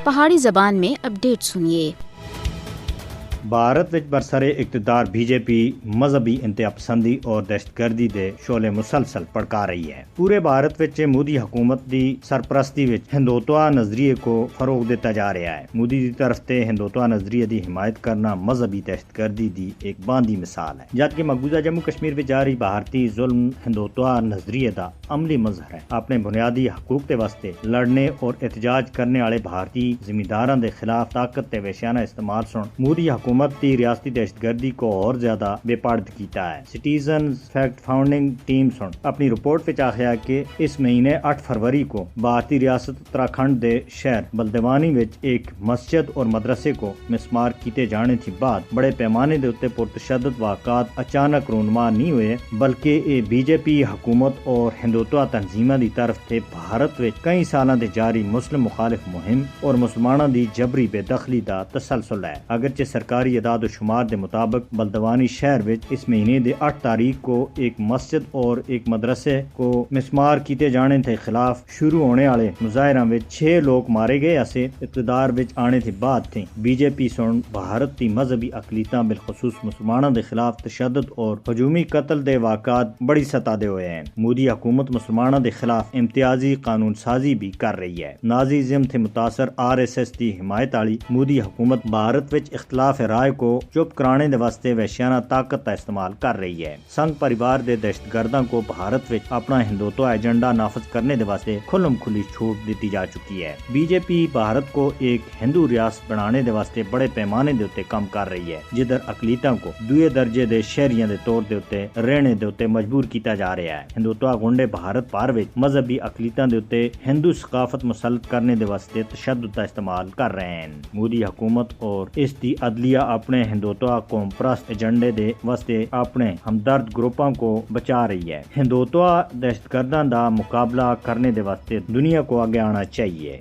پہاڑی زبان میں اپڈیٹ سنیے۔ بھارت وچ برسر اقتدار بی جے پی مذہبی انتہا پسندی اور دہشت گردی دے شعلے مسلسل بھڑکا رہی ہے۔ پورے بھارت وچ مودی حکومت دی سرپرستی وچ ہندوتوا نظریے کو فروغ دیتا جا رہا ہے۔ مودی دی طرف تے ہندوتوا نظریے دی حمایت کرنا مذہبی دہشت گردی دی ایک باندھی مثال ہے، جبکہ مقبوضہ جموں کشمیر وچ جاری بھارتی ظلم ہندوتوا نظریے دا عملی مظہر ہے۔ اپنے بنیادی حقوق دے واسطے لڑنے اور احتجاج کرنے والے بھارتی زمینداراں دے خلاف طاقت تے وحشیانہ استعمال سن مودی حکومت دی ریاستی دہشت گردی کو اور زیادہ بے پرد کیتا ہے۔ سٹیزن فیکٹ فاؤنڈنگ ٹیم سن اپنی رپورٹ وچ آخیا کہ اس مہینے 8 فروری کو بھارتی ریاست اتراکھنڈ دے شہر بلدوانی وچ ایک مسجد اور مدرسے کو مسمار کیتے جانے تھی بعد بڑے پیمانے دے اتے پرتشدد واقعات اچانک رونما نہیں ہوئے، بلکہ یہ بی جے پی حکومت اور ہندوتوا تنظیماں دی طرف تے بھارت وچ کئی سالاں دے جاری مسلم مخالف مہم اور مسلماناں دی جبری بے دخلی دا تسلسل ہے۔ اگرچہ سرکاری اعداد و شمار دے مطابق بلدوانی شہر وچ اس مہینے دے 8 تاریخ کو ایک مسجد اور ایک مدرسے کو مسمار کیتے جانے کے خلاف شروع ہونے والے مظاہروں وچ 6 لوگ مارے گئے اسے اقتدار وچ آنے کے بعد تھی بی جے پی سن بھارت دی مذہبی اقلیتاں بالخصوص مسلمانوں دے خلاف تشدد اور ہجومی قتل دے واقعات بڑی سطح دے ہوئے ہیں۔ مودی حکومت مسلمانوں دے خلاف امتیازی قانون سازی بھی کر رہی ہے۔ نازیزم سے متاثر RSS دی حمایت والی مودی حکومت بھارت وچ اختلاف رائے کو چپ کرانے دے واسطے وحشیانہ طاقت کا استعمال کر رہی ہے۔ سنگھ پریوار دے دہشت گرداں کو بھارت وچ اپنا ہندوتوا ایجنڈا نافذ کرنے دے واسطے کھلم کھلی چھوٹ دیتی جا چکی ہے۔ بی جے پی بھارت کو ایک ہندو ریاست بنانے دے واسطے بڑے پیمانے دے اتے کام کر رہی ہے، جدھر اقلیتاں کو دوسرے درجے دے شہریاں دے طور دے اتے رہنے دے اتے مجبور کیتا جا رہا ہے۔ ہندوتوا گنڈے بھارت بھر وچ مذہبی اقلیتاں دے اتے ہندو ثقافت مسلط کرنے دے واسطے تشدد کا استعمال کر رہے ہیں۔ مودی حکومت اور اس دی عدلیہ اپنے ہندوتوا قوم پرست ایجنڈے دے واسطے اپنے ہمدرد گروپاں کو بچا رہی ہے۔ ہندوتوا دہشت گرداں دا مقابلہ کرنے دے واسطے دنیا کو آگے آنا چاہیے۔